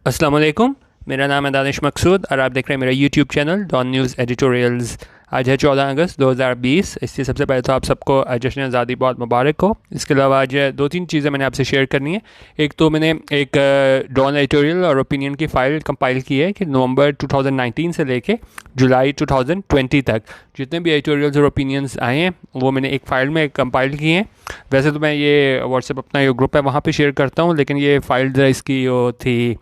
अस्सलाम वालेकुम। मेरा नाम है दानिश मकसूद और आप देख रहे हैं मेरा YouTube channel Dawn news editorials. आज है 14 अगस्त 2020। इससे सबसे पहले तो आप सबको जश्न आज़ादी बहुत मुबारक हो। इसके अलावा आज दो तीन चीज़ें मैंने आपसे शेयर करनी है। एक तो मैंने एक डॉन एडिटोरियल और ओपिनियन की फ़ाइल कंपाइल की है कि नवंबर 2019 से लेके जुलाई 2020 तक जितने भी एडिटोरियल्स और ओपिनियंस आए हैं वो मैंने एक फ़ाइल में कंपाइल किए हैं। वैसे तो मैं ये व्हाट्सएप अपना जो ग्रुप है वहाँ पे शेयर करता हूँ, लेकिन ये फ़ाइल ज़रा इसकी वो थी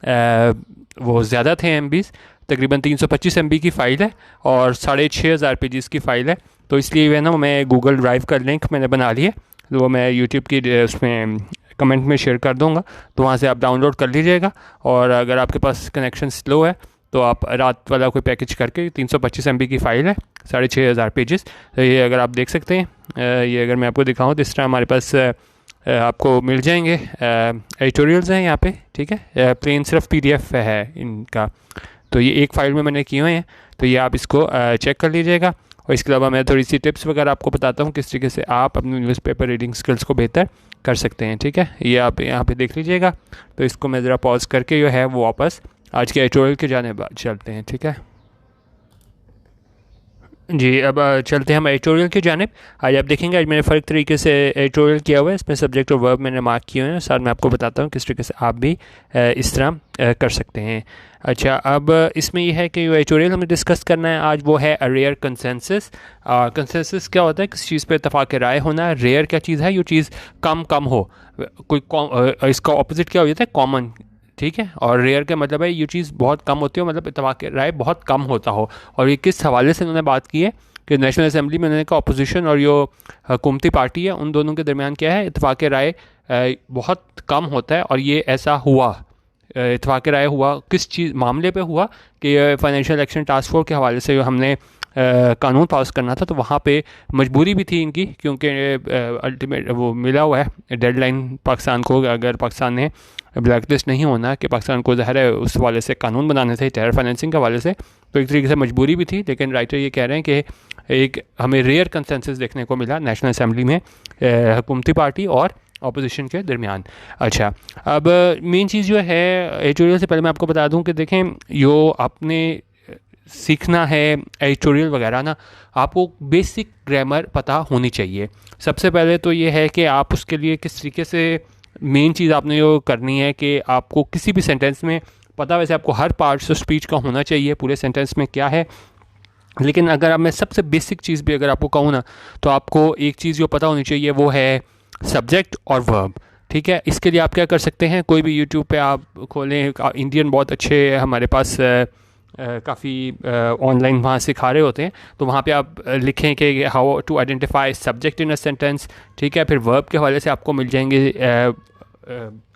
वो ज़्यादा थे एमबीज़, तकरीबन 325 एमबी की फ़ाइल है और 6,500 पेजेस की फ़ाइल है। तो इसलिए वह ना मैं गूगल ड्राइव का लिंक मैंने बना लिया, तो वो मैं यूट्यूब की उसमें कमेंट में शेयर कर दूंगा, तो वहाँ से आप डाउनलोड कर लीजिएगा। और अगर आपके पास कनेक्शन स्लो है तो आप रात वाला कोई पैकेज करके 325 एमबी की फ़ाइल है, 6,500 पेजेस, तो ये अगर आप देख सकते हैं। ये अगर मैं आपको दिखाऊँ तो इस तरह हमारे पास आपको मिल जाएंगे। एडिटोरियल्स हैं यहाँ पे, ठीक है। प्लेन सिर्फ पीडीएफ है इनका, तो ये एक फ़ाइल में मैंने किए हुए हैं, तो ये आप इसको चेक कर लीजिएगा। और इसके अलावा मैं थोड़ी सी टिप्स वगैरह आपको बताता हूँ किस तरीके से आप अपने न्यूज़पेपर रीडिंग स्किल्स को बेहतर कर सकते हैं, ठीक है। ये आप यहाँ पे देख लीजिएगा। तो इसको मैं ज़रा पॉज करके जो है वो वापस आज के एडिटोरियल के जाने चलते हैं, ठीक है जी। अब चलते हैं हम एडिटोरियल की जानिब। आज आप देखेंगे आज मैंने फ़र्क तरीके से एडिटोरियल किया हुआ है। इसमें सब्जेक्ट और वर्ब मैंने मार्क किए हुए हैं, साथ में आपको बताता हूँ किस तरीके से आप भी इस तरह कर सकते हैं। अच्छा, अब इसमें यह है कि जो एडिटोरियल हमें डिस्कस करना है आज वो है रेयर कंसेंसस। कंसेंसस क्या होता है? किसी चीज़ पर इत्तेफाक राय होना। रेयर क्या चीज़ है? ये चीज़ कम कम हो। कोई इसका ऑपोजिट क्या हो जाता है? कॉमन, ठीक है। और रेयर का मतलब है ये चीज़ बहुत कम होती हो, मतलब इत्तेफाक राय बहुत कम होता हो। और ये किस हवाले से उन्होंने बात की है कि नेशनल असेंबली में उन्होंने कहा अपोजिशन और जो हुकूमती पार्टी है उन दोनों के दरमियान क्या है, इत्तेफाक राय बहुत कम होता है। और ये ऐसा हुआ, इत्तेफाक राय हुआ किस चीज़ मामले पे हुआ कि फाइनेंशियल एक्शन टास्क फोर्स के हवाले से जो हमने कानून पास करना था, तो वहाँ पे मजबूरी भी थी इनकी, क्योंकि अल्टीमेट वो मिला हुआ है डेडलाइन पाकिस्तान को। अगर पाकिस्तान ने ब्लैक लिस्ट नहीं होना कि पाकिस्तान को ज़ाहिर है उस हवाले से कानून बनाने थे टेरर फाइनेंसिंग के हवाले से, तो एक तरीके से मजबूरी भी थी। लेकिन राइटर ये कह रहे हैं कि एक हमें रेयर कंसेंसस देखने को मिला नेशनल असेंबली में हुकूमती पार्टी और अपोजिशन के दरमियान। अच्छा, अब मेन चीज़ जो है एडिटोरियल से पहले मैं आपको बता दूं कि देखें जो आपने सीखना है एडिटोरियल वगैरह ना, आपको बेसिक ग्रामर पता होनी चाहिए। सबसे पहले तो ये है कि आप उसके लिए किस तरीके से मेन चीज़ आपने जो करनी है कि आपको किसी भी सेंटेंस में पता, वैसे आपको हर पार्ट्स ऑफ स्पीच का होना चाहिए पूरे सेंटेंस में क्या है, लेकिन अगर आप मैं सबसे बेसिक चीज़ भी अगर आपको कहूँ ना, तो आपको एक चीज़ जो पता होनी चाहिए वो है सब्जेक्ट और वर्ब, ठीक है। इसके लिए आप क्या कर सकते हैं, कोई भी यूट्यूब पे आप खोलें, इंडियन बहुत अच्छे हमारे पास काफ़ी ऑनलाइन वहाँ सिखा रहे होते हैं, तो वहाँ पे आप लिखें कि how to identify subject in a sentence, ठीक है। फिर वर्ब के हवाले से आपको मिल जाएंगे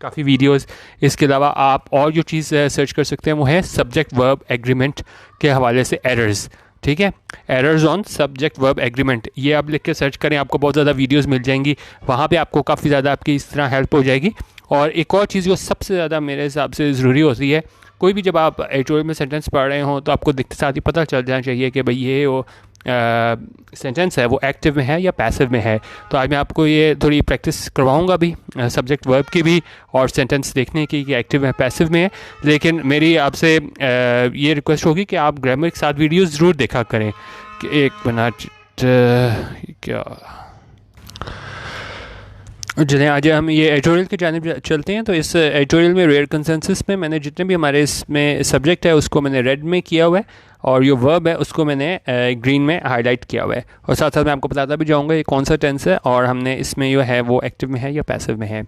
काफ़ी वीडियोस। इसके अलावा आप और जो चीज़ सर्च कर सकते हैं वो है सब्जेक्ट वर्ब एग्रीमेंट के हवाले से एरर्स, ठीक है। Errors on subject verb agreement, ये आप लिख के सर्च करें, आपको बहुत ज़्यादा वीडियोस मिल जाएंगी, वहाँ पे आपको काफ़ी ज़्यादा आपकी इस तरह हेल्प हो जाएगी। और एक और चीज़ जो सबसे ज़्यादा मेरे हिसाब से ज़रूरी होती है, कोई भी जब आप एडिटोरियल में सेंटेंस पढ़ रहे हो तो आपको दिखते साथ ही पता चल जाना चाहिए कि भाई ये वो सेंटेंस है वो एक्टिव में है या पैसिव में है। तो आज मैं आपको ये थोड़ी प्रैक्टिस करवाऊंगा भी सब्जेक्ट वर्ब की भी और सेंटेंस देखने की कि एक्टिव में पैसिव में है। लेकिन मेरी आपसे ये रिक्वेस्ट होगी कि आप ग्रामर के साथ वीडियोस ज़रूर देखा करें। कि एक मिनट क्या चलें, आज हम ये एडिटोरियल की जानिब चलते हैं। तो इस एडिटोरियल में रेयर कंसेंसस में मैंने जितने भी हमारे इसमें सब्जेक्ट है उसको मैंने रेड में किया हुआ है और जो वर्ब है उसको मैंने ग्रीन में हाईलाइट किया हुआ है। और साथ साथ मैं आपको बताता भी जाऊंगा ये कौन सा टेंस है और हमने इसमें जो है वो एक्टिव में है या पैसिव में है।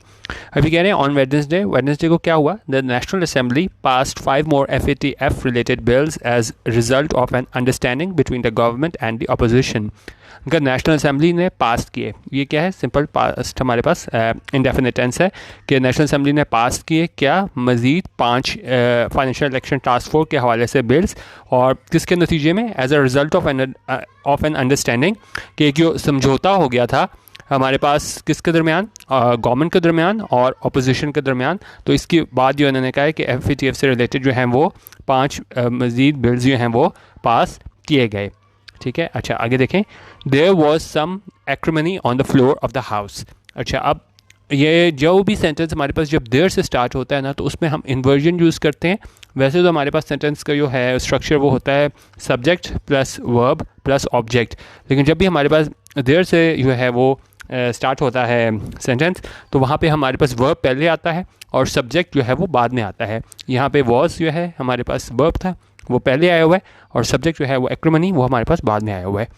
अभी कह रहे हैं ऑन वेडनेसडे को क्या हुआ, the national assembly passed 5 more FATF related bills as result of an understanding between the government and the opposition. उनका नेशनल असेंबली ने पास किए, ये क्या है, सिंपल पास्ट हमारे पास इंडेफिनिट टेंस है कि नेशनल असेंबली ने पास किए क्या, मज़ीद 5 फाइनेंशियल इलेक्शन टास्क फोर्स के हवाले से बिल्स, और किसके नतीजे में, as a result of an understanding, कि जो समझौता हो गया था हमारे पास किसके दरमियान, गवर्नमेंट के दरमियान और अपोजिशन के दरमियान। तो इसके बाद जो इन्होंने कहा है कि FATF से रिलेटेड जो हैं वो 5 मज़ीद बिल्स जो हैं वो पास किए गए, ठीक है। अच्छा, आगे देखें, there was some acrimony on the floor of the house. अच्छा, अब ये जो भी सेंटेंस हमारे पास जब देयर से स्टार्ट होता है ना, तो उसमें हम इन्वर्जन यूज़ करते हैं। वैसे तो हमारे पास सेंटेंस का जो है स्ट्रक्चर वो होता है subject plus verb plus object, लेकिन जब भी हमारे पास देयर से जो है वो स्टार्ट होता है सेंटेंस, तो वहाँ पे हमारे पास वर्ब पहले आता है और सब्जेक्ट जो है वो बाद में आता है। यहाँ पे वॉज जो है हमारे पास वर्ब था, वो पहले आया हुआ है, और सब्जेक्ट जो है वो एक्रिमनी, वो हमारे पास बाद में आया हुआ है।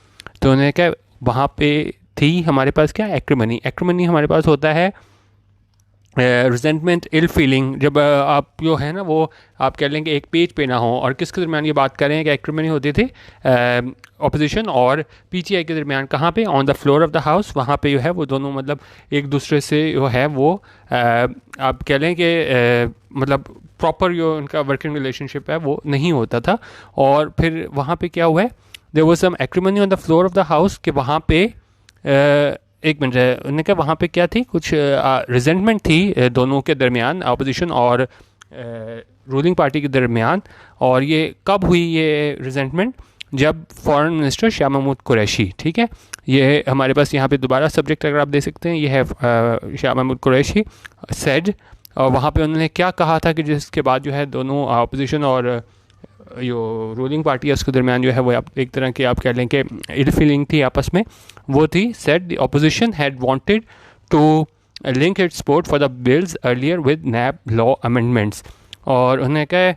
तो उन्होंने क्या वहाँ पे थी हमारे पास क्या एक्रिमनी। एक्रिमनी हमारे पास होता है रिजेंटमेंट, इल फीलिंग। जब आप जो है ना वो आप कह लेंगे एक पेज पे ना हो, और किसके दरमियान ये बात करें कि एक्रिमनी होती थी ऑपोजिशन और पीटीआई के दरमियान। कहाँ पे? On the floor of the house. वहाँ पे जो है वो दोनों मतलब एक दूसरे से जो है वो आप कह लें कि मतलब प्रॉपर जो उनका वर्किंग रिलेशनशिप है वो नहीं होता था। और फिर वहाँ पे क्या हुआ है, there was some acrimony on the floor of the house, कि वहाँ पे एक मिनट है, उन्होंने कहा वहाँ पे क्या थी, कुछ रिजेंटमेंट थी दोनों के दरमियान, अपोजिशन और रूलिंग पार्टी के दरमियान। और ये कब हुई ये रिजेंटमेंट? जब फॉरेन मिनिस्टर शाह महमूद कुरैशी, ठीक है, ये हमारे पास यहाँ पे दोबारा सब्जेक्ट अगर आप दे सकते हैं, ये है शाह महमूद कुरैशी सेड। और वहाँ पे उन्होंने क्या कहा था कि जिसके बाद जो है दोनों अपोजिशन और जो रूलिंग पार्टी है उसके दरमियान जो है वो एक तरह की आप कह लें कि इल फीलिंग थी आपस में। वो थी set the opposition had wanted to link its support for the bills earlier with NAB law amendments. और उन्हें क्या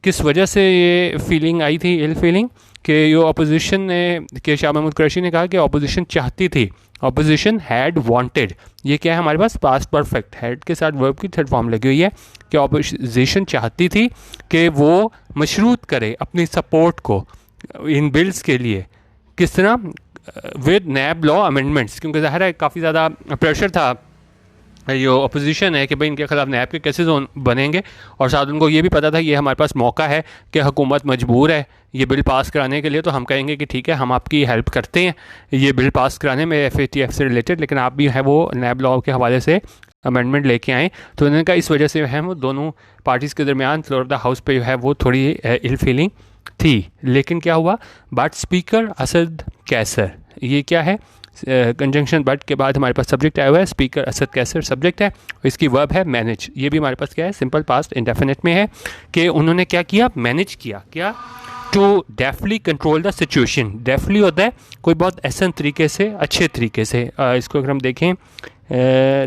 किस वजह से ये फीलिंग आई थी, इल फीलिंग, कि जो अपोजिशन ने, कि शाह महमूद कुरैशी ने कहा कि अपोजिशन चाहती थी, अपोजिशन हैड वांटेड, ये क्या है हमारे पास पास्ट परफेक्ट, हैड के साथ वर्ब की थर्ड फॉर्म लगी हुई है, कि अपोजिशन चाहती थी कि वो मशरूत करे अपनी सपोर्ट को इन बिल्स के लिए। किस तरह? विद नैब लॉ अमेंडमेंट्स, क्योंकि ज़ाहिर है काफ़ी ज़्यादा प्रेशर था जो अपोजिशन है कि भाई इनके खिलाफ नैब के केसेस बनेंगे, और साथ उनको ये भी पता था ये हमारे पास मौका है कि हुकूमत मजबूर है ये बिल पास कराने के लिए, तो हम कहेंगे कि ठीक है हम आपकी हेल्प करते हैं ये बिल पास कराने में FATF से रिलेटेड, लेकिन आप भी है वो नैब लॉ के हवाले से अमेंडमेंट लेके आएँ। तो उन्होंने कहा इस वजह से है वो दोनों पार्टीज़ के दरमियान फ्लोर ऑफ द हाउस पे जो है वो थोड़ी इल फीलिंग थी। लेकिन क्या हुआ, बट स्पीकर असद कैसर, ये क्या है कंजंक्शन बट के बाद हमारे पास सब्जेक्ट आया हुआ है, स्पीकर असद कैसर सब्जेक्ट है, इसकी वर्ब है मैनेज। ये भी हमारे पास क्या है, सिंपल पास्ट इंडेफिनिट में है, कि उन्होंने क्या किया, मैनेज किया, क्या, टू डेफली कंट्रोल द सिचुएशन। डेफली होता है कोई बहुत ऐसा तरीके से, अच्छे तरीके से। इसको अगर हम देखें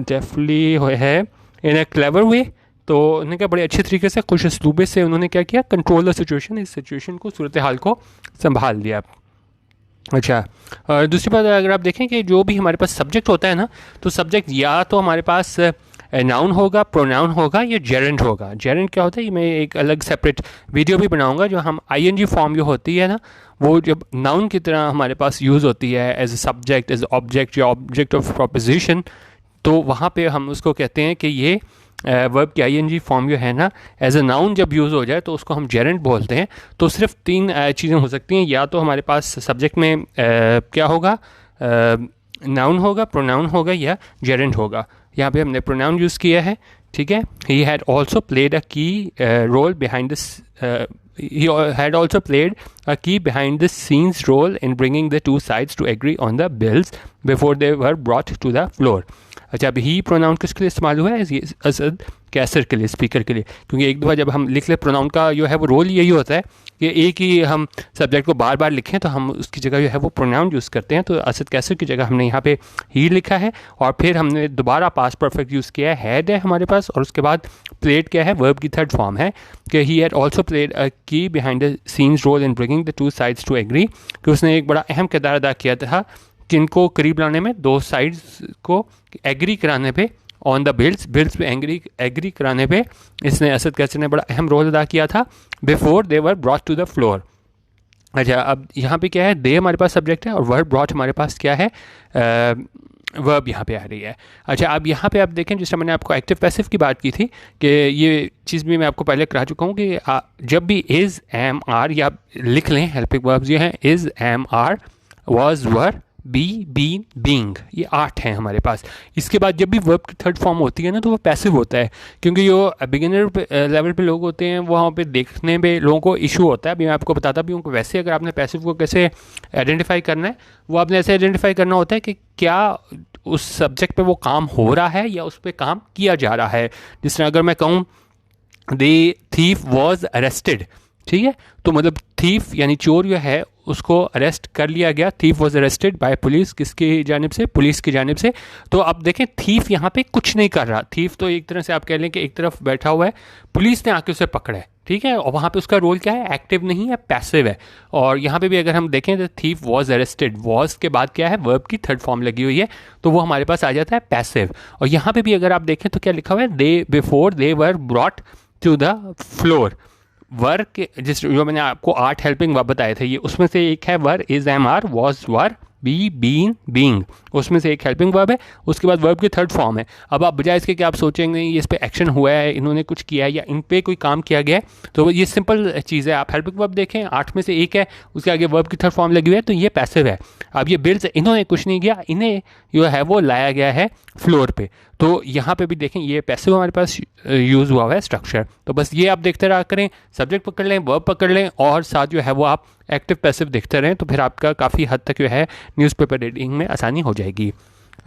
डेफली है इन ए क्लेवर वे, तो उन्होंने क्या बड़े अच्छे तरीके से खुश असलूबे से उन्होंने क्या किया, कंट्रोल द सिचुएशन, इस सिचुएशन को, सूरत हाल को संभाल लिया। अच्छा, और दूसरी बात अगर आप देखें कि जो भी हमारे पास सब्जेक्ट होता है ना, तो सब्जेक्ट या तो हमारे पास नाउन होगा, प्रोनाउन होगा, या जेरेंट होगा। जेरेंट क्या होता है, ये मैं एक अलग सेपरेट वीडियो भी बनाऊंगा। जो हम ING फॉर्म जो होती है ना, वो जब नाउन की तरह हमारे पास यूज़ होती है as a subject, as object या ऑब्जेक्ट ऑफ प्रोपोजिशन, तो वहाँ पे हम उसको कहते हैं कि ये वर्ब की ING फॉर्म जो है ना, एज ए नाउन जब यूज़ हो जाए तो उसको हम जेरेंट बोलते हैं। तो सिर्फ तीन चीज़ें हो सकती हैं, या तो हमारे पास सब्जेक्ट में क्या होगा, नाउन होगा, प्रोनाउन होगा, या जेरेंट होगा। यहाँ पे हमने प्रोनाउन यूज़ किया है, ठीक है। He had also played a key role behind this, he had also played a key behind the scenes role in bringing the two sides to agree on the bills before they were brought to the floor. अच्छा, अब ही pronoun किसके लिए इस्तेमाल हुआ है, असद कैसर के लिए, speaker के लिए, क्योंकि एक दफ़ा जब हम लिख ले प्रोनाउन का जो है वो रोल यही होता है कि एक ही हम सब्जेक्ट को बार बार लिखें तो हम उसकी जगह जो है वो प्रोनाउन यूज़ करते हैं। तो असद कैसर की जगह हमने यहाँ पे ही लिखा है, और फिर हमने दोबारा पास्ट परफेक्ट यूज़ किया है, हैड है हमारे पास, और उसके बाद प्लेड क्या है, वर्ब की थर्ड फॉर्म है कि he had also played a key behind the scenes role in bringing the two sides to agree, कि उसने एक बड़ा अहम किरदार अदा किया था किनको करीब लाने में, दो साइड्स को एग्री कराने पे, ऑन द बिल्स पे एग्री कराने पे इसने, असद कैसर ने बड़ा अहम रोल अदा किया था, before they were brought to the floor. अच्छा, अब यहाँ पे क्या है, दे हमारे पास सब्जेक्ट है और वर्ब ब्रॉट हमारे पास क्या है, वर्ब यहाँ पे आ रही है। अच्छा, अब यहाँ पे आप देखें, जिस तरह मैंने आपको एक्टिव पैसिव की बात की थी, कि ये चीज़ भी मैं आपको पहले करा चुका हूँ कि जब भी इज़, एम, आर, या लिख लें हेल्पिंग वर्ब्स ये हैं, is, am, are, was, were, be, been, being, ये 8 हैं हमारे पास। इसके बाद जब भी वर्ब की थर्ड फॉर्म होती है ना, तो वो पैसिव होता है, क्योंकि जो बिगिनर लेवल पे लोग होते हैं वहाँ पे देखने में लोगों को इशू होता है। अभी मैं आपको बताता भी हूँ कि वैसे अगर आपने पैसिव को कैसे आइडेंटिफाई करना है, वो आपने ऐसे आइडेंटिफाई करना होता है कि क्या उस सब्जेक्ट पे वो काम हो रहा है या उस पर काम किया जा रहा है। जिस तरह अगर मैं कहूँ द थीफ वॉज अरेस्टेड, ठीक है, तो मतलब थीफ यानी चोर जो है उसको अरेस्ट कर लिया गया, thief was arrested bye police, किसकी जानिब से, पुलिस की जानिब से। तो अब देखें थीफ यहाँ पे कुछ नहीं कर रहा, थीफ तो एक तरह से आप कह लें कि एक तरफ बैठा हुआ है, पुलिस ने आके उसे पकड़ा है, ठीक है, और वहाँ पे उसका रोल क्या है, एक्टिव नहीं है, पैसिव है। और यहाँ पे भी अगर हम देखें तो थीफ वॉज अरेस्टेड, वॉज के बाद क्या है, वर्ब की थर्ड फॉर्म लगी हुई है, तो वो हमारे पास आ जाता है पैसिव। और यहाँ पे भी अगर आप देखें तो क्या लिखा हुआ है, they before they were brought to the floor. Work जिस जो मैंने आपको 8 हेल्पिंग वर्ब बताए थे, ये उसमें से एक है were, is, am, are, was, were, be, been, being, उसमें से एक हेल्पिंग वर्ब है। उसके बाद वर्ब की थर्ड फॉर्म है। अब आप बजाय इसके कि आप सोचेंगे ये इस पे एक्शन हुआ है, इन्होंने कुछ किया है या इन पे कोई काम किया गया है, तो ये सिंपल चीज़ है। आप हेल्पिंग वर्ब देखें 8 में से एक है, उसके आगे वर्ब की थर्ड फॉर्म लगी हुई है, तो ये पैसिव है। अब ये बिल्स इन्होंने कुछ नहीं किया, इन्हें जो है वो लाया गया है फ्लोर पे, तो यहाँ पे भी देखें ये पैसिव हमारे पास यूज़ हुआ है स्ट्रक्चर। तो बस ये आप देखते रहा करें, सब्जेक्ट पकड़ लें, वर्ब पकड़ लें, और साथ जो है वो आप एक्टिव पैसिव देखते रहें, तो फिर आपका काफ़ी हद तक जो है न्यूज़पेपर रीडिंग में आसानी हो जाएगी।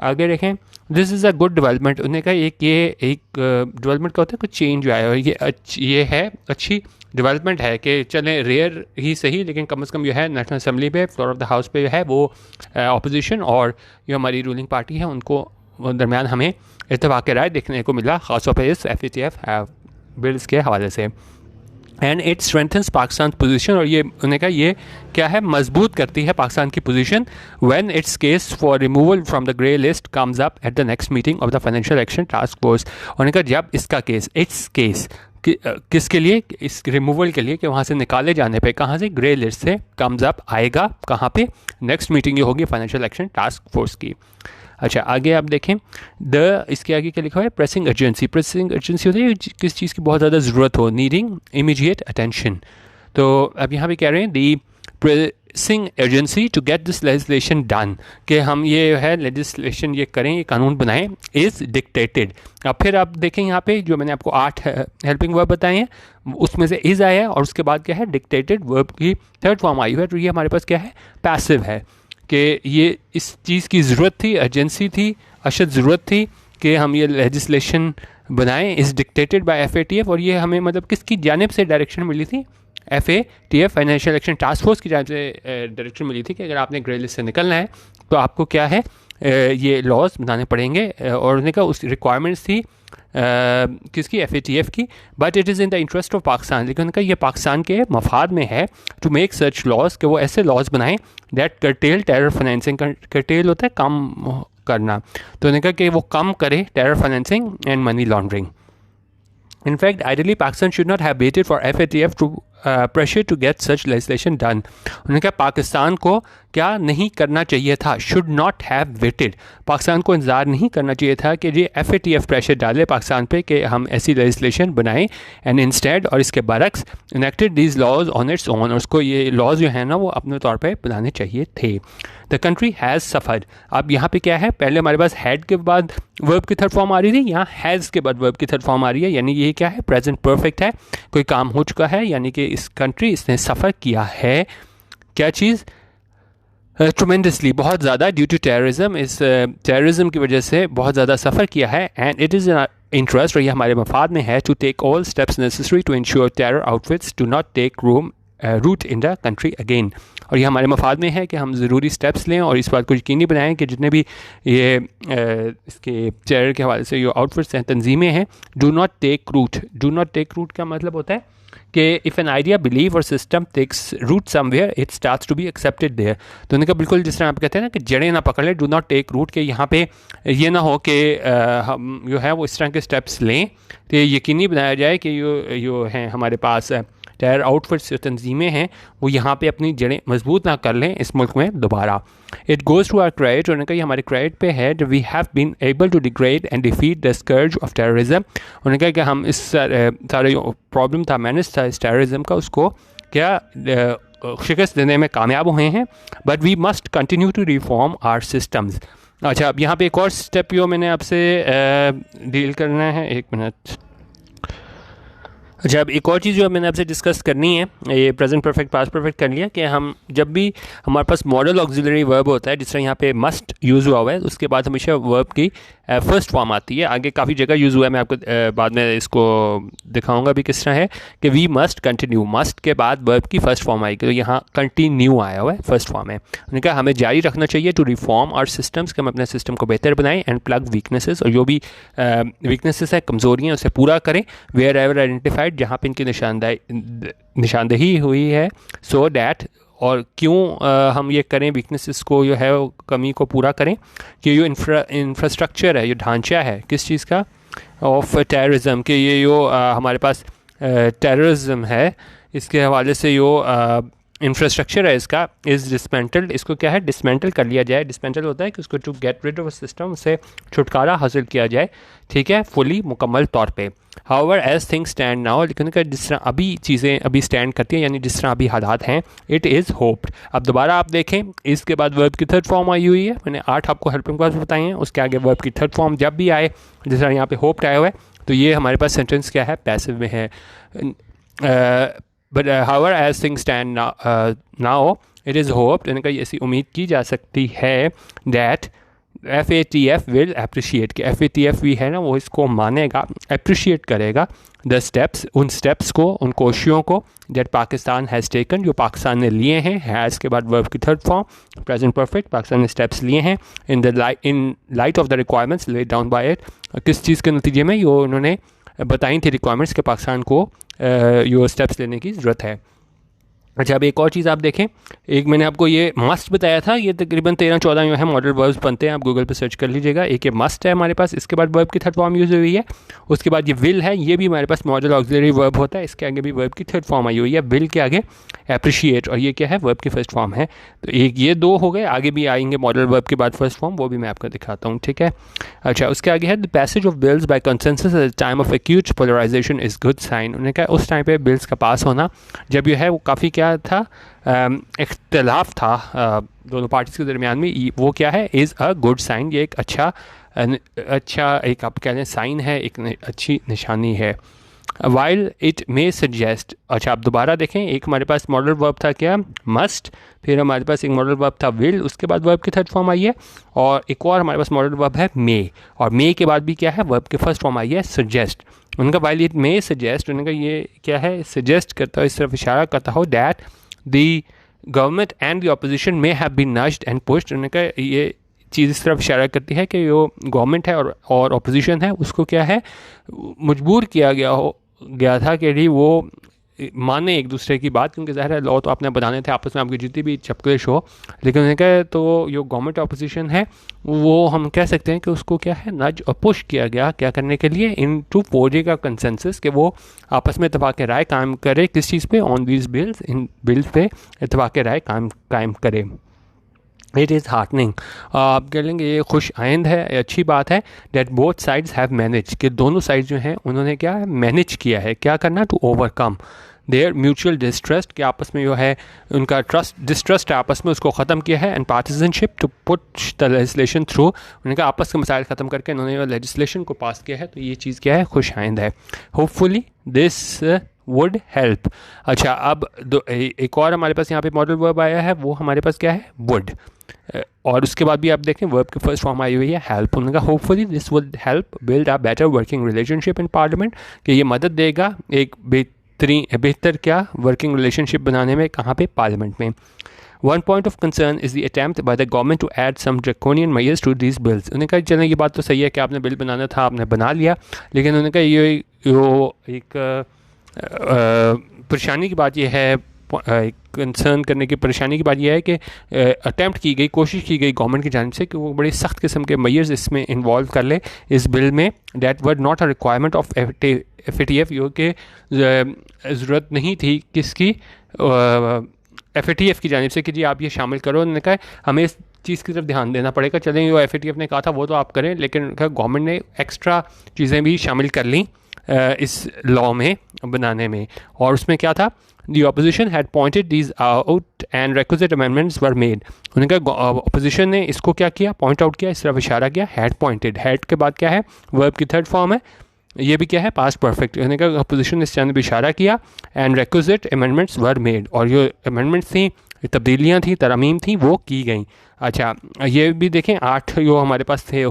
आगे देखें, this is a good development. उन्होंने कहा एक डेवलपमेंट का होता है कुछ चेंज आया है, ये है अच्छी डेवलपमेंट है कि चलें रेयर ही सही, लेकिन कम से कम जो है नेशनल असेंबली पे, फ्लोर ऑफ द हाउस पे जो है वो अपोजिशन और जो हमारी रूलिंग पार्टी है उनको दरमियान हमें इत्तेफाक राय देखने को मिला, खासतौर पर इस FATF बिल्स के हवाले से। And it strengthens Pakistan position, और ये उन्होंने कहा ये क्या है, मजबूत करती है पाकिस्तान की position. When it's case for removal from the grey list comes up at the next meeting of the financial action task force. उन्होंने कहा जब इसका केस, इट्स केस किसके लिए, इस रिमूवल के लिए, कि वहाँ से निकाले जाने पे, कहाँ से, ग्रे लिस्ट से, कम्स अप आएगा कहाँ पे, नेक्स्ट मीटिंग ये होगी फाइनेंशियल एक्शन टास्क फोर्स की। अच्छा आगे आप देखें, इसके आगे क्या लिखा है, प्रेसिंग अर्जेंसी। प्रेसिंग अर्जेंसी होती है किस चीज़ की बहुत ज़्यादा ज़रूरत हो, नीडिंग इमीडिएट अटेंशन। तो अब यहाँ पे कह रहे हैं the pressing urgency to get this legislation done, कि हम ये है लेजिस्लेशन ये करें, ये कानून बनाएं, इज़ डिक्टेटेड। अब फिर आप देखें यहाँ पे जो मैंने आपको 8 हेल्पिंग वर्ब बताए हैं, उसमें से इज़ आया है, और उसके बाद क्या है, डिक्टेटेड वर्ब की थर्ड फॉर्म आई है, तो ये हमारे पास क्या है, पैसिव है, कि ये इस चीज़ की ज़रूरत थी, अर्जेंसी थी, अशद ज़रूरत थी कि हम ये लेजिस्लेशन बनाएं, इज़ डिक्टेटेड बाय FATF। और ये हमें मतलब किसकी जानिब से डायरेक्शन मिली थी, FATF financial action task force की जानिब से डायरेक्शन मिली थी कि अगर आपने ग्रे लिस्ट से निकलना है तो आपको क्या है, ये लॉज बनाने पड़ेंगे। और उन्होंने कहा उस रिक्वायरमेंट्स थी किसकी, FATF की, but it is in the interest of Pakistan, लेकिन उनका ये पाकिस्तान के मफाद में है टू मेक सच लॉज, कि वो ऐसे लॉज बनाएं that cartel terror financing. Cartel होता है कम करना, तो उन्होंने कहा कि वो कम करे terror financing and money laundering. In fact, ideally, Pakistan should not have waited for FATF to pressure to get such legislation done. उन्होंने कहा पाकिस्तान को क्या नहीं करना चाहिए था, should not have waited, Pakistan को इंतज़ार नहीं करना चाहिए था कि ये FATF प्रेशर डाले पाकिस्तान पे कि हम ऐसी लेजिस्लेशन बनाएं, एंड इंस्टेड, और इसके बरक्स, enacted these laws on its own, और उसको ये लॉज जो है ना वो अपने तौर पे बनाने चाहिए थे। The country has suffered. अब यहाँ पे क्या है, पहले हमारे पास हैड के बाद वर्ब की थर्ड फॉर्म आ रही थी, यहाँ हैज़ के बाद वर्ब की थर्ड फॉर्म आ रही है, यानी ये क्या है, प्रेजेंट परफेक्ट है, कोई काम हो चुका है, यानी कि इस कंट्री इसने सफ़र किया है, क्या चीज़, ट्रमेंडसली, बहुत ज़्यादा, ड्यू टू टेररिज्म, इस टेररिज्म की वजह से बहुत ज़्यादा सफ़र किया है। एंड इट इज़ इंटरेस्ट, और ये हमारे मफाद में है, to take all steps necessary to ensure terror outfits do not take root in the country again. और ये हमारे मफाद में है कि हम ज़रूरी स्टेप्स लें और इस बात को यकीनी बनाएं कि जितने भी ये इसके टेरर के हवाले से जो आउटफिट्स हैं, तंजीमें हैं, do not take root. Do not take root का मतलब होता है कि इफ़ एन आइडिया, बिलीव और system takes root somewhere it starts to be accepted there. तो उनका बिल्कुल जिस तरह आप कहते हैं ना कि जड़ें ना पकड़ लें, डू नॉट टेक रूट, के यहाँ पे ये ना हो कि हम जो है वो इस तरह के स्टेप्स लें तो यकीनी बनाया जाए कि जो हैं हमारे पास टेरर आउटफिट्स जो तंजीमें हैं वो यहाँ पे अपनी जड़ें मजबूत ना कर लें इस मुल्क में दोबारा। It goes to our credit, उन्होंने कहा हमारे क्रेडिट पे है, we have been able to degrade and defeat the scourge of terrorism. उन्होंने कहा कि हम इस सारे प्रॉब्लम था, मैनेज था इस टेररिज्म का, उसको क्या शिकस्त देने में कामयाब हुए हैं। But we must continue to reform our systems. अच्छा, अब यहाँ पे एक और स्टेप जो मैंने आपसे डील करना है, एक मिनट। अच्छा, अब एक और चीज़ जो मैंने आपसे डिस्कस करनी है, ये प्रेजेंट परफेक्ट पास्ट परफेक्ट कर लिया कि हम जब भी हमारे पास मॉडल ऑक्सिलरी वर्ब होता है, जिस तरह यहाँ पे मस्ट यूज़ हुआ हुआ है, उसके बाद हमेशा वर्ब की फर्स्ट फॉर्म आती है। आगे काफ़ी जगह यूज़ हुआ है, मैं आपको बाद में इसको दिखाऊंगा भी किस तरह है कि वी मस्ट कंटिन्यू, मस्ट के बाद वर्ब की फर्स्ट फॉर्म आएगी, तो यहाँ कंटिन्यू आया हुआ है, फर्स्ट फॉर्म है। उन्होंने कहा हमें जारी रखना चाहिए टू रिफॉर्म और सिस्टम्स, कि हम अपने सिस्टम को बेहतर बनाएं, एंड प्लग वीकनेसेस, और जो भी वीकनेसेस है, कमजोरियाँ, उसे पूरा करें, वेयर एवर आइडेंटिफाइड, जहाँ पे इनकी निशानदेही हुई है, सो डैट, और क्यों हम ये करें, वीकनेसेस को जो है कमी को पूरा करें, कि जो इंफ्रास्ट्रक्चर है, ये ढांचा है किस चीज़ का, ऑफ टेररिज्म, कि ये जो हमारे पास टेररिज्म है, इसके हवाले से जो इंफ्रास्ट्रक्चर है इसका, इज़ डिसमेंटल्ड, इसको क्या है, डिसमेंटल कर लिया जाए। डिसमेंटल होता है कि उसको to get rid of system, से छुटकारा हासिल किया जाए, ठीक है, फुली, मुकम्मल तौर पे। However as things stand now, लेकिन जिस तरह अभी चीज़ें अभी स्टैंड करती हैं, यानी जिस तरह अभी हालात हैं, इट इज़ होप्ड। अब दोबारा आप देखें, इसके बाद वर्ब की थर्ड फॉर्म आई हुई है, मैंने 8 आपको हेल्पिंग वर्ब्स बताए हैं, उसके आगे वर्ब की थर्ड फॉर्म जब भी आए, जिस तरह यहाँ पे होप्ड आया हुआ है, तो ये हमारे पास सेंटेंस क्या है, पैसिव में है। But however as things stand now, it is hoped, यानी कि ऐसी उम्मीद की जा सकती है, दैट FATF विल अप्रिशिएट, कि FATF भी है ना, वो इसको मानेगा, अप्रिशिएट करेगा, द स्टेप्स, उन स्टेप्स को, उन कोशिशों को, दैट पाकिस्तान हैज़ टेकन, जो पाकिस्तान ने लिए हैं, हैज़ के बाद वर्ब की third form present perfect, Pakistan ने स्टेप्स लिए हैं, in light of the requirements laid down by it, किस चीज़ के नतीजे में, यो उन्होंने बताई थी रिक्वायरमेंट्स, के पाकिस्तान को यो स्टेप्स लेने की ज़रूरत है। अच्छा, अब एक और चीज़ आप देखें, एक मैंने आपको ये मस्ट बताया था, ये तकरीबन 13-14 जो है मॉडल वर्ब्स बनते हैं, आप गूगल पे सर्च कर लीजिएगा। एक ये मस्ट है हमारे पास, इसके बाद वर्ब की थर्ड फॉर्म यूज़ हुई है, उसके बाद ये विल है, ये भी हमारे पास मॉडल ऑक्सिलरी वर्ब होता है, इसके आगे भी वर्ब की थर्ड फॉर्म आई हुई है, विल के आगे अप्रिशिएट, और ये क्या है, वर्ब की फर्स्ट फॉर्म है। तो एक ये दो हो गए, आगे भी आएंगे मॉडल वर्ब के बाद फर्स्ट फॉर्म, वो भी मैं आपको दिखाता हूँ, ठीक है। अच्छा, उसके आगे है the passage of bills by consensus at time of acute polarisation is good sign. उन्होंने कहा उस टाइम पे बिल्स का पास होना, जब ये है वो काफ़ी क्या था, इख्तलाफ था दोनों पार्टीज़ के दरमियान में, वो क्या है, इज़ अ गुड साइन, ये एक अच्छा एक आप कह लें साइन है, एक अच्छी निशानी है। वाइल इट मे सजेस्ट, अच्छा आप दोबारा देखें, एक हमारे पास मॉडल वर्ब था क्या, मस्ट, फिर हमारे पास एक मॉडल वर्ब था विल, उसके बाद वर्ब की थर्ड फॉर्म आई है, और एक और हमारे पास मॉडल वर्ब है मे, और मे के बाद भी क्या है, वर्ब की फर्स्ट फॉर्म आई है सजेस्ट। उनका वाइल इट मे सजेस्ट, उनका ये क्या है, सजेस्ट करता हो, इस तरफ इशारा करता हो, that the government and the opposition may have been nudged and pushed. उन्होंने कहा ये चीज़ इस तरफ इशारा करती है कि जो गवर्नमेंट है और अपोजिशन है, उसको क्या है, मजबूर किया गया था कि नहीं वो माने एक दूसरे की बात, क्योंकि ज़ाहिर है लॉ तो आपने बनाने थे, आपस में आपकी जितनी भी चपकलिश हो, लेकिन उन्होंने कहा तो जो गवर्नमेंट अपोजिशन है, वो हम कह सकते हैं कि उसको क्या है, नज और पुश किया गया, क्या करने के लिए, इन टू फोर्जे का कंसेंसस, कि वो आपस में इत्तेफाक राय कायम करे, किस चीज़ पे, on these bills, in bills पे इत्तेफाक राय कायम करे। इट इज़ हार्टनिंग, आप कह लेंगे ये खुश आइंद है, अच्छी बात है, that both sides have manage, कि दोनों साइड जो हैं उन्होंने क्या है, मैनेज किया है, क्या करना, to overcome their mutual distrust, कि आपस में जो है उनका डिस्ट्रस्ट है आपस में, उसको ख़त्म किया है, and partisanship to put the legislation through, उन्होंने कहा आपस के मसाइल ख़त्म करके उन्होंने लेजिस्लेशन को पास किया है, तो ये चीज़ क्या है, खुश आइंद है। Hopefully this would help. अच्छा, अब एक और हमारे पास यहाँ पे मॉडल वर्ब आया है, वो हमारे पास क्या है, वुड, और उसके बाद भी आप देखें वर्ब की फर्स्ट फॉर्म आई हुई है हेल्प। उन्होंने कहा hopefully this would help build a better working relationship in parliament, कि ये मदद देगा एक बेहतर क्या वर्किंग रिलेशनशिप बनाने में, कहाँ पे, पार्लियामेंट में। One point of concern is the attempt by the government to add some draconian measures to these bills. उन्होंने कहा चलें ये बात तो सही है कि आपने बिल बनाना था, आपने बना लिया, लेकिन उन्होंने कहा ये एक परेशानी की बात यह है, कंसर्न करने की परेशानी की बात यह है कि अटैम्प्ट की गई, कोशिश की गई गवर्नमेंट की जानिब से कि वो बड़ी सख्त किस्म के मेजर्स इसमें इन्वॉल्व कर ले इस बिल में, that were not a requirement of FATF, यो कि ज़रूरत नहीं थी किसकी, FATF की जानिब से कि जी आप ये शामिल करो। उन्होंने कहा हमें इस चीज़ की तरफ ध्यान देना पड़ेगा, चलें जो FATF ने कहा था वो तो आप करें, लेकिन गवर्नमेंट ने एक्स्ट्रा चीज़ें भी शामिल कर लीं इस लॉ में बनाने में, और उसमें क्या था, the opposition had pointed these out and requisite amendments were made. उन्होंने कहा अपोजिशन ने इसको क्या किया, पॉइंट आउट किया, इस तरफ इशारा किया, हैड पॉइंटेड, हैड के बाद क्या है, वर्ब की थर्ड फॉर्म है, ये भी क्या है, पास्ट परफेक्ट, यानी कि अपोजिशन ने इस जानब इशारा किया and requisite amendments were made, और जो अमेंडमेंट्स थी, तब्दीलियाँ थी, तरमीम थी, वो की गई। अच्छा, ये भी देखें 8 जो हमारे पास थे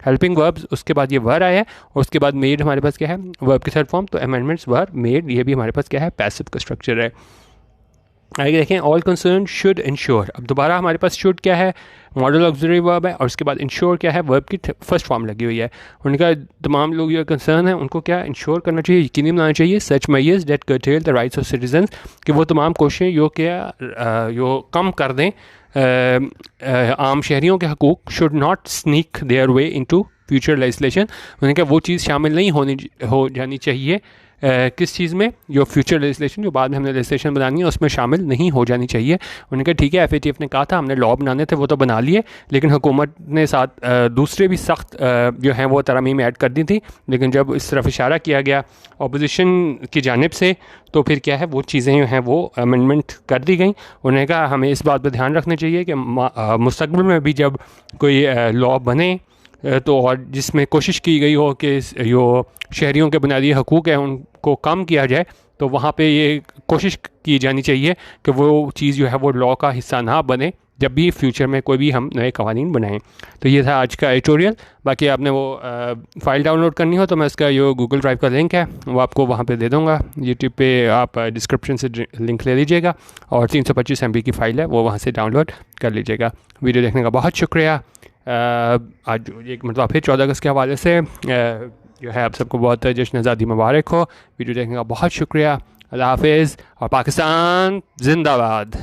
हेल्पिंग वर्ब्स, उसके बाद ये वर आया और उसके बाद मेड हमारे पास क्या है, वर्ब की थर्ड फॉर्म, तो अमेंडमेंट्स वर मेड, ये भी हमारे पास क्या है, पैसिव का स्ट्रक्चर है। आगे देखें ऑल कंसर्न शुड इंश्योर, अब दोबारा हमारे पास शुड क्या है, मॉडल ऑक्सिलरी वर्ब है, और उसके बाद इंश्योर क्या है, वर्ब की फर्स्ट फॉर्म लगी हुई है। उनका तमाम लोग जो कंसर्न है उनको क्या इंश्योर करना चाहिए, यकीनी बनाना चाहिए, सच measures that cartel the rights of citizens, कि वो तमाम कोशिशें जो क्या जो कम कर दें आम शहरियों के हकूक़, should not sneak their way into future legislation, उन्हें क्या वो चीज़ शामिल नहीं हो जानी चाहिए किस चीज़ में, जो फ्यूचर लेजिस्लेशन, जो बाद में हमने लेजिस्लेशन बनानी है उसमें शामिल नहीं हो जानी चाहिए। उन्होंने कहा ठीक है, FATF ने कहा था हमने लॉ बनाने थे, वो तो बना लिए, लेकिन हुकूमत ने साथ दूसरे भी सख्त जो हैं वो तरमीम ऐड कर दी थी, लेकिन जब इस तरफ इशारा किया गया अपोजिशन की जानिब से, तो फिर क्या है, वो चीज़ें जो हैं वो अमेंडमेंट कर दी गई। उन्होंने कहा हमें इस बात पर ध्यान रखना चाहिए कि मुस्तक़बिल में भी जब कोई लॉ बने तो और जिसमें कोशिश की गई हो कि जो शहरियों के बुनियादी हकूक़ हैं उनको कम किया जाए, तो वहाँ पे ये कोशिश की जानी चाहिए कि वो चीज़ जो है वो लॉ का हिस्सा ना बने जब भी फ्यूचर में कोई भी हम नए कवानीन बनाएं। तो ये था आज का एडिटोरियल। बाकी आपने वो फ़ाइल डाउनलोड करनी हो तो मैं इसका जो गूगल ड्राइव का लिंक है वो आपको वहाँ पे दे दूँगा, यूट्यूब पे आप डिस्क्रिप्शन से लिंक ले लीजिएगा, और 325 MB की फ़ाइल है वो वहाँ से डाउनलोड कर लीजिएगा। वीडियो देखने का बहुत शुक्रिया। आज एक मतलब फिर 14 अगस्त के हवाले से जो है आप सबको बहुत जश्न आज़ादी मुबारक हो। वीडियो देखने का बहुत शुक्रिया। अल्लाह हाफ़िज़ और पाकिस्तान जिंदाबाद।